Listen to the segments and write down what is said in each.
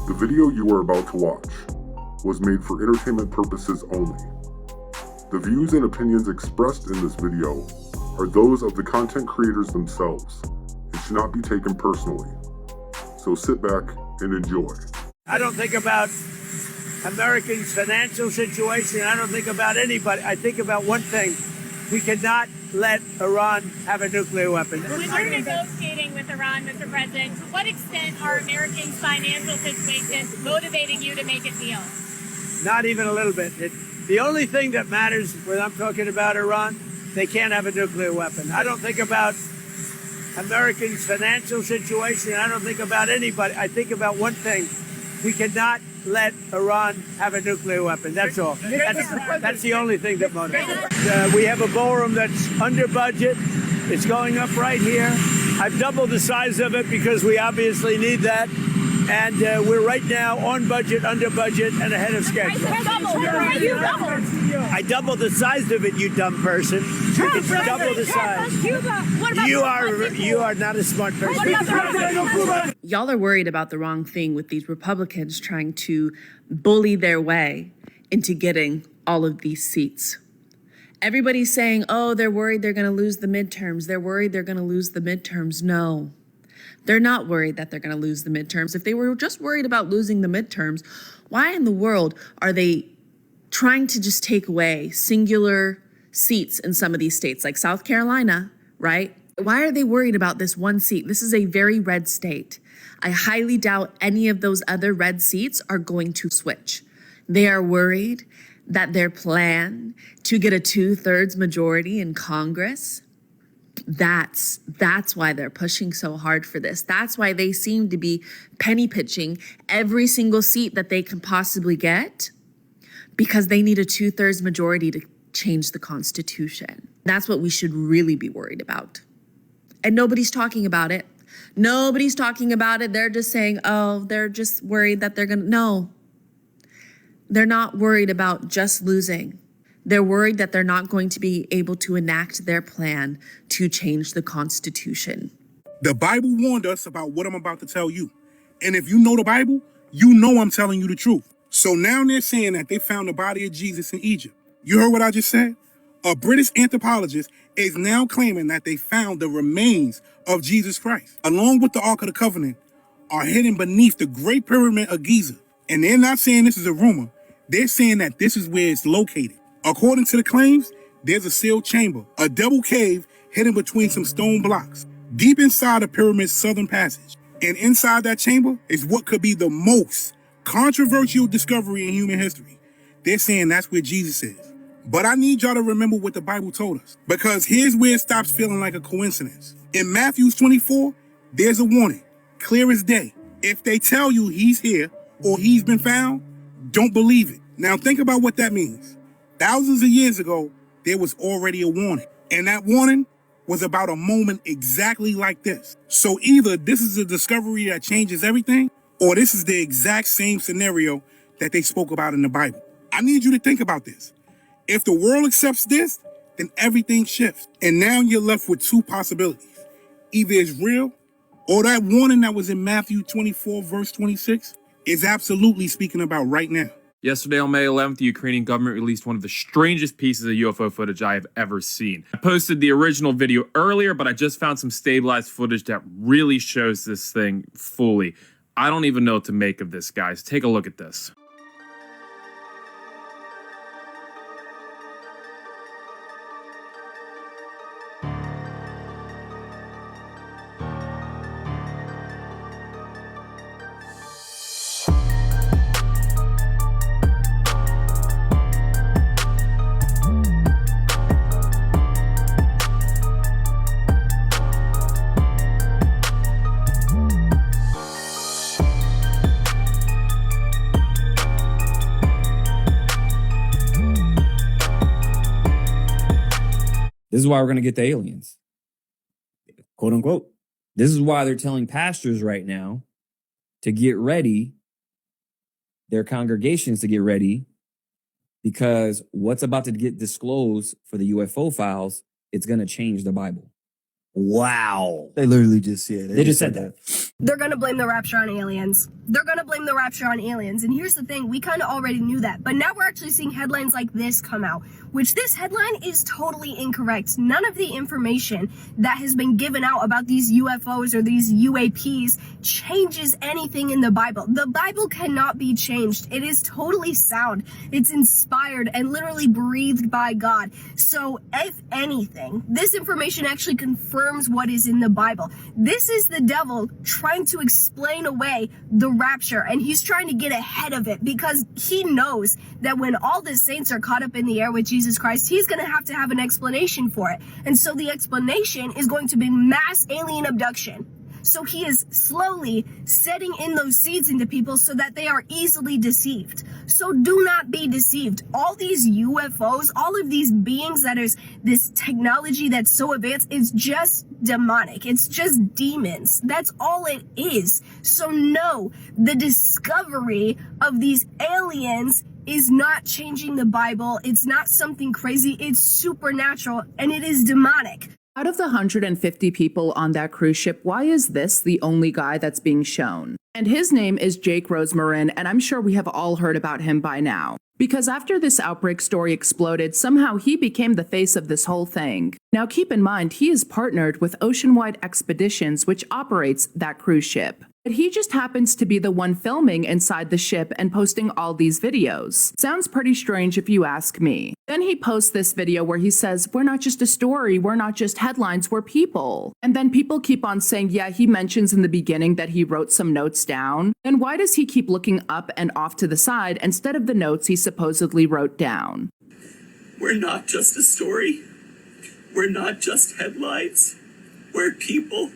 The video you are about to watch was made for entertainment purposes only. The views and opinions expressed in this video are those of the content creators themselves and should not be taken personally. So sit back and enjoy. I don't think about Americans' financial situation. I don't think about anybody. I think about one thing. We cannot let Iran have a nuclear weapon. When you're negotiating with Iran, Mr. President, to what extent are Americans' financial situations motivating you to make a deal? Not even a little bit. The only thing that matters when I'm talking about Iran, they can't have a nuclear weapon. I don't think about Americans' financial situation. I don't think about anybody. I think about one thing. We cannot let Iran have a nuclear weapon. That's all. That's the only thing that motivates. We have a ballroom that's under budget. It's going up right here. I've doubled the size of it because we obviously need that. And we're right now on budget, under budget, and ahead of schedule. I doubled the size of it, you dumb person. It's double the size. You are not a smart person. Y'all are worried about the wrong thing with these Republicans trying to bully their way into getting all of these seats. Everybody's saying, oh, they're worried they're going to lose the midterms. They're worried they're going to lose the midterms. No. They're not worried that they're going to lose the midterms. If they were just worried about losing the midterms, why in the world are they trying to just take away singular seats in some of these states, like South Carolina, right? Why are they worried about this one seat? This is a very red state. I highly doubt any of those other red seats are going to switch. They are worried that their plan to get a 2/3 majority in Congress, that's why they're pushing so hard for this. That's why they seem to be penny pitching every single seat that they can possibly get, because they need a 2/3 majority to change the Constitution. That's what we should really be worried about. And nobody's talking about it. Nobody's talking about it. They're just saying, oh, they're just worried that they're gonna, no. They're not worried about just losing. They're worried that they're not going to be able to enact their plan to change the Constitution. The Bible warned us about what I'm about to tell you. And if you know the Bible, you know I'm telling you the truth. So now they're saying that they found the body of Jesus in Egypt. You heard what I just said? A British anthropologist is now claiming that they found the remains of Jesus Christ, along with the Ark of the Covenant, are hidden beneath the Great Pyramid of Giza. And they're not saying this is a rumor. They're saying that this is where it's located. According to the claims, there's a sealed chamber, a double cave hidden between some stone blocks, deep inside the pyramid's southern passage. And inside that chamber is what could be the most controversial discovery in human history. They're saying that's where Jesus is. But I need y'all to remember what the Bible told us, because here's where it stops feeling like a coincidence. In Matthew 24, there's a warning, clear as day. If they tell you he's here or he's been found, don't believe it. Now think about what that means. Thousands of years ago, there was already a warning. And that warning was about a moment exactly like this. So either this is a discovery that changes everything, or this is the exact same scenario that they spoke about in the Bible. I need you to think about this. If the world accepts this, then everything shifts. And now you're left with two possibilities. Either it's real, or that warning that was in Matthew 24, verse 26, is absolutely speaking about right now. Yesterday on May 11th, the Ukrainian government released one of the strangest pieces of UFO footage I have ever seen. I posted the original video earlier, but I just found some stabilized footage that really shows this thing fully. I don't even know what to make of this, guys. Take a look at this. This is why we're going to get the aliens, quote unquote. This is why they're telling pastors right now to get ready, their congregations to get ready, because what's about to get disclosed for the UFO files, it's going to change the Bible. Wow. They literally just said They just said that. They're going to blame the rapture on aliens. They're going to blame the rapture on aliens. And here's the thing, we kind of already knew that. But now we're actually seeing headlines like this come out, which this headline is totally incorrect. None of the information that has been given out about these UFOs or these UAPs changes anything in the Bible. The Bible cannot be changed. It is totally sound. It's inspired and literally breathed by God. So if anything, this information actually confirms what is in the Bible. This is the devil trying to explain away the rapture, and he's trying to get ahead of it because he knows that when all the saints are caught up in the air with Jesus Christ, he's going to have an explanation for it. And so the explanation is going to be mass alien abduction. So he is slowly setting in those seeds into people so that they are easily deceived. So do not be deceived. All these UFOs, all of these beings that is this technology that's so advanced, is just demonic. It's just demons. That's all it is. So no, the discovery of these aliens is not changing the Bible. It's not something crazy. It's supernatural and it is demonic. Out of the 150 people on that cruise ship, why is this the only guy that's being shown? And his name is Jake Rosemarin, and I'm sure we have all heard about him by now. Because after this outbreak story exploded, somehow he became the face of this whole thing. Now keep in mind, he is partnered with Oceanwide Expeditions, which operates that cruise ship. But he just happens to be the one filming inside the ship and posting all these videos. Sounds pretty strange if you ask me. Then he posts this video where he says, we're not just a story, we're not just headlines, we're people. And then people keep on saying, yeah, he mentions in the beginning that he wrote some notes down. Then why does he keep looking up and off to the side instead of the notes he supposedly wrote down? We're not just a story. We're not just headlines. We're people.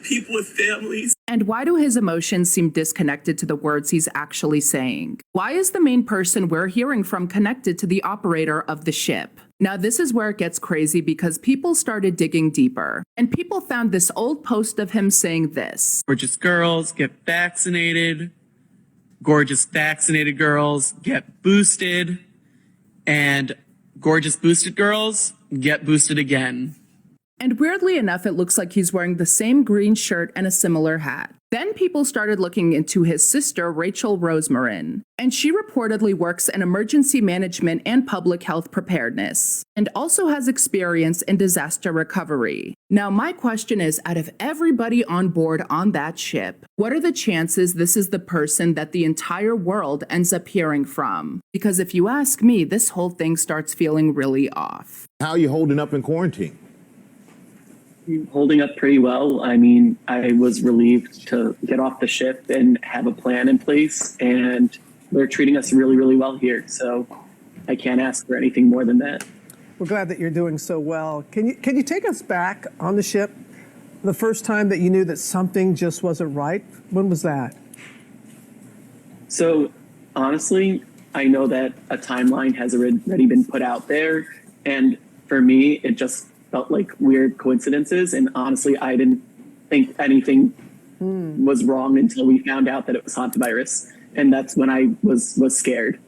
People with families. And why do his emotions seem disconnected to the words he's actually saying? Why is the main person we're hearing from connected to the operator of the ship? Now this is where it gets crazy because people started digging deeper. And people found this old post of him saying this. Gorgeous girls get vaccinated. Gorgeous vaccinated girls get boosted. And gorgeous boosted girls get boosted again. And weirdly enough, it looks like he's wearing the same green shirt and a similar hat. Then people started looking into his sister, Rachel Rosemarin, and she reportedly works in emergency management and public health preparedness, and also has experience in disaster recovery. Now, my question is, out of everybody on board on that ship, what are the chances this is the person that the entire world ends up hearing from? Because if you ask me, this whole thing starts feeling really off. How are you holding up in quarantine? Holding up pretty well. I mean, I was relieved to get off the ship and have a plan in place, and they're treating us really, really well here. So I can't ask for anything more than that. We're glad that you're doing so well. Can you take us back on the ship? The first time that you knew that something just wasn't right, when was that? So honestly, I know that a timeline has already been put out there, and for me, it just felt like weird coincidences, and honestly, I didn't think anything was wrong until we found out that it was hantavirus, and that's when I was scared.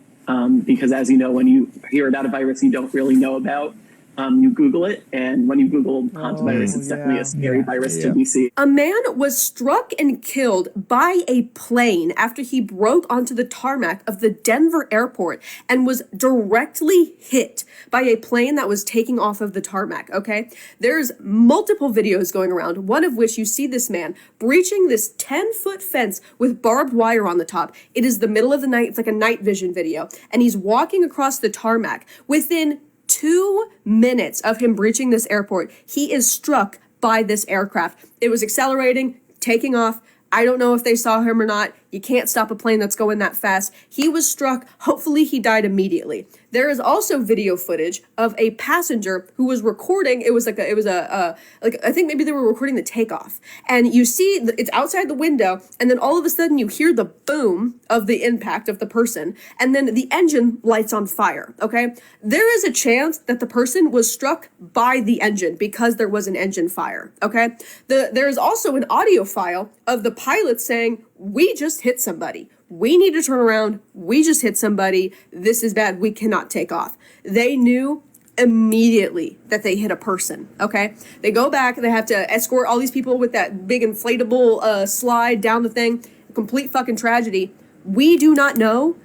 Because as you know, when you hear about a virus you don't really know about, you Google it, and when you Google hantavirus, it's definitely a scary virus to be seen. A man was struck and killed by a plane after he broke onto the tarmac of the Denver airport and was directly hit by a plane that was taking off of the tarmac, okay? There's multiple videos going around, one of which you see this man breaching this 10-foot fence with barbed wire on the top. It is the middle of the night, it's like a night vision video, and he's walking across the tarmac. Within 2 minutes of him breaching this airport, he is struck by this aircraft. It was accelerating, taking off. I don't know if they saw him or not. You can't stop a plane that's going that fast. He was struck. Hopefully he died immediately. There is also video footage of a passenger who was recording. I think maybe they were recording the takeoff. And you see it's outside the window, and then all of a sudden you hear the boom of the impact of the person, and then the engine lights on fire, okay? There is a chance that the person was struck by the engine because there was an engine fire, okay? There is also an audio file of the pilot saying, "We just hit somebody. We need to turn around. We just hit somebody. This is bad. We cannot take off." They knew immediately that they hit a person, okay? They go back, they have to escort all these people with that big inflatable slide down the thing. Complete fucking tragedy. We do not know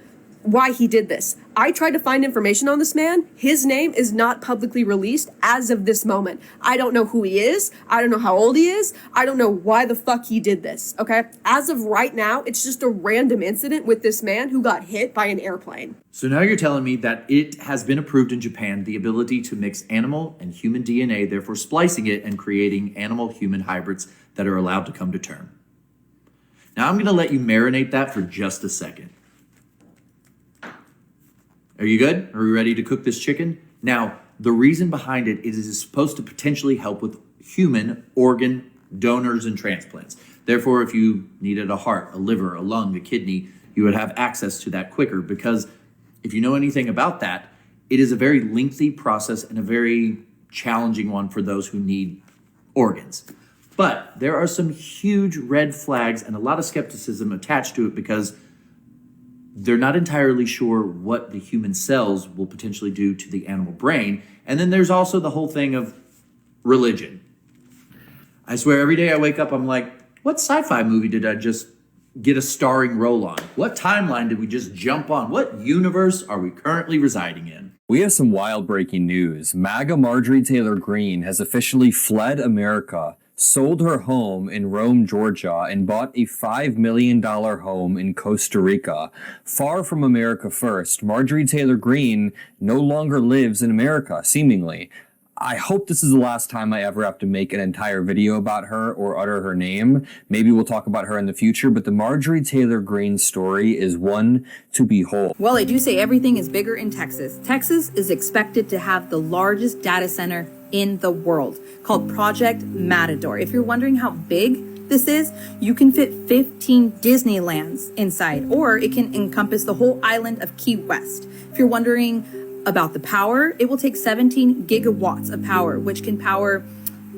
why he did this. I tried to find information on this man. His name is not publicly released as of this moment. I don't know who he is. I don't know how old he is. I don't know why the fuck he did this, okay? As of right now, it's just a random incident with this man who got hit by an airplane. So now you're telling me that it has been approved in Japan, the ability to mix animal and human DNA, therefore splicing it and creating animal-human hybrids that are allowed to come to term. Now I'm going to let you marinate that for just a second. Are you good? Are we ready to cook this chicken? Now, the reason behind it is it is supposed to potentially help with human organ donors and transplants. Therefore, if you needed a heart, a liver, a lung, a kidney, you would have access to that quicker, because if you know anything about that, it is a very lengthy process and a very challenging one for those who need organs. But there are some huge red flags and a lot of skepticism attached to it, because they're not entirely sure what the human cells will potentially do to the animal brain. And then there's also the whole thing of religion. I swear every day I wake up, I'm like, what sci-fi movie did I just get a starring role on? What timeline did we just jump on? What universe are we currently residing in? We have some wild breaking news. MAGA Marjorie Taylor Greene has officially fled America, sold her home in Rome, Georgia, and bought a $5 million home in Costa Rica. Far from America first, Marjorie Taylor Greene no longer lives in America, seemingly. I hope this is the last time I ever have to make an entire video about her or utter her name. Maybe we'll talk about her in the future, but the Marjorie Taylor Greene story is one to behold. Well, I do say everything is bigger in Texas. Texas is expected to have the largest data center in the world, called Project Matador. If you're wondering how big this is, you can fit 15 Disneylands inside, or it can encompass the whole island of Key West. If you're wondering about the power, it will take 17 gigawatts of power, which can power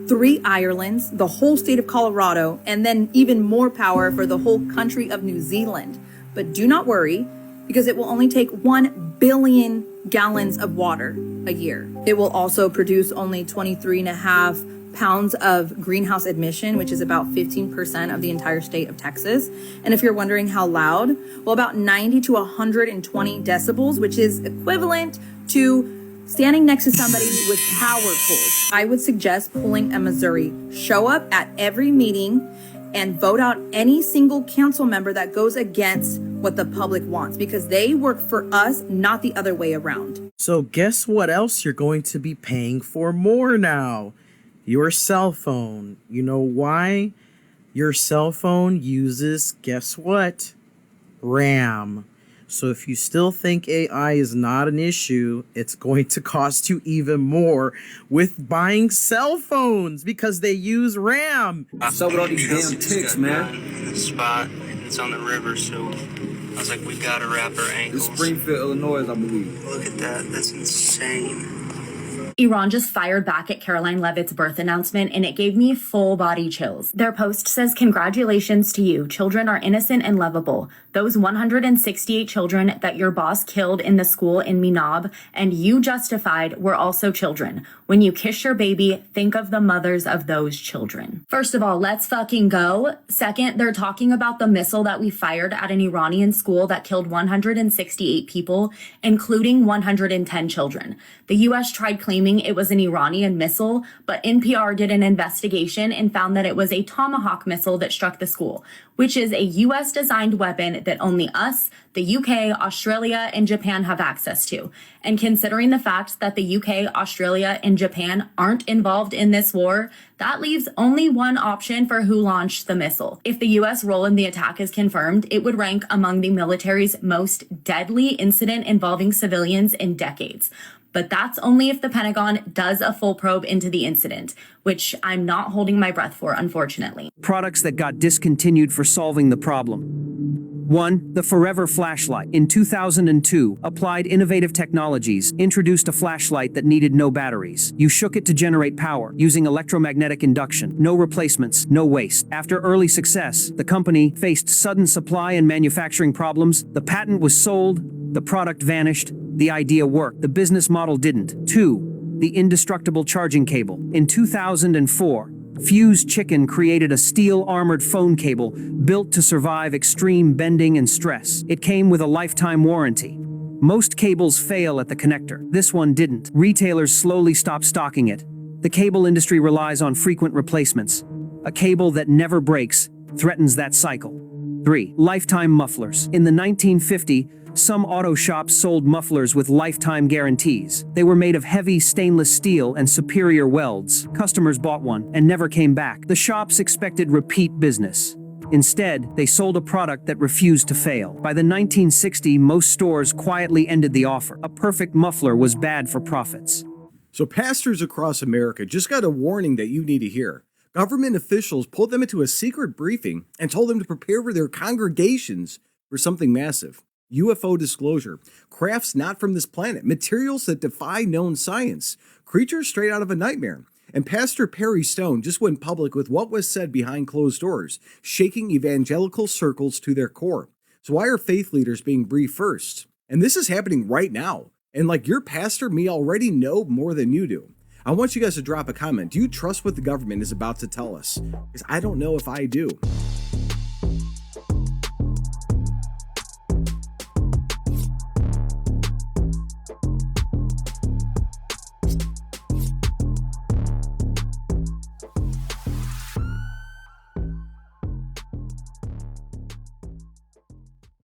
3 Irelands, the whole state of Colorado, and then even more power for the whole country of New Zealand. But do not worry, because it will only take 1 billion gallons of water a year. It will also produce only 23.5 pounds of greenhouse emission, which is about 15% of the entire state of Texas. And if you're wondering how loud, well, about 90 to 120 decibels, which is equivalent to standing next to somebody with power tools. I would suggest pulling a Missouri. Show up at every meeting and vote out any single council member that goes against what the public wants, because they work for us, not the other way around. So guess what else you're going to be paying for more now? Your cell phone. You know why? Your cell phone uses, guess what? RAM. So if you still think AI is not an issue, it's going to cost you even more with buying cell phones, because they use RAM. What's up with all these damn ticks, man? In the spot, and it's on the river, so I was like, we gotta wrap our ankles. It's Springfield, Illinois, I believe. Look at that, that's insane. Iran just fired back at Caroline Leavitt's birth announcement, and it gave me full body chills. Their post says, "Congratulations to you. Children are innocent and lovable. Those 168 children that your boss killed in the school in Minab and you justified were also children. When you kiss your baby, think of the mothers of those children." First of all, let's fucking go. Second, they're talking about the missile that we fired at an Iranian school that killed 168 people, including 110 children. The U.S. tried claiming it was an Iranian missile, but NPR did an investigation and found that it was a Tomahawk missile that struck the school, which is a U.S.-designed weapon that only us, the UK, Australia, and Japan have access to. And considering the fact that the UK, Australia, and Japan aren't involved in this war, that leaves only one option for who launched the missile. If the U.S. role in the attack is confirmed, it would rank among the military's most deadly incident involving civilians in decades. But that's only if the Pentagon does a full probe into the incident, which I'm not holding my breath for, unfortunately. Products that got discontinued for solving the problem. 1. The Forever Flashlight. In 2002, Applied Innovative Technologies introduced a flashlight that needed no batteries. You shook it to generate power using electromagnetic induction. No replacements, no waste. After early success, the company faced sudden supply and manufacturing problems. The patent was sold, the product vanished, the idea worked, the business model didn't. 2. the indestructible charging cable. In 2004, Fuse Chicken created a steel-armored phone cable built to survive extreme bending and stress. It came with a lifetime warranty. Most cables fail at the connector. This one didn't. Retailers slowly stopped stocking it. The cable industry relies on frequent replacements. A cable that never breaks threatens that cycle. 3. Lifetime mufflers. In the 1950s, some auto shops sold mufflers with lifetime guarantees. They were made of heavy stainless steel and superior welds. Customers bought one and never came back. The shops expected repeat business. Instead, they sold a product that refused to fail. By the 1960s, most stores quietly ended the offer. A perfect muffler was bad for profits. So pastors across America just got a warning that you need to hear. Government officials pulled them into a secret briefing and told them to prepare for their congregations for something massive. UFO disclosure, crafts not from this planet, materials that defy known science, creatures straight out of a nightmare. And Pastor Perry Stone just went public with what was said behind closed doors, shaking evangelical circles to their core. So why are faith leaders being briefed first? And this is happening right now. And like your pastor, me already know more than you do. I want you guys to drop a comment. Do you trust what the government is about to tell us? Because I don't know if I do.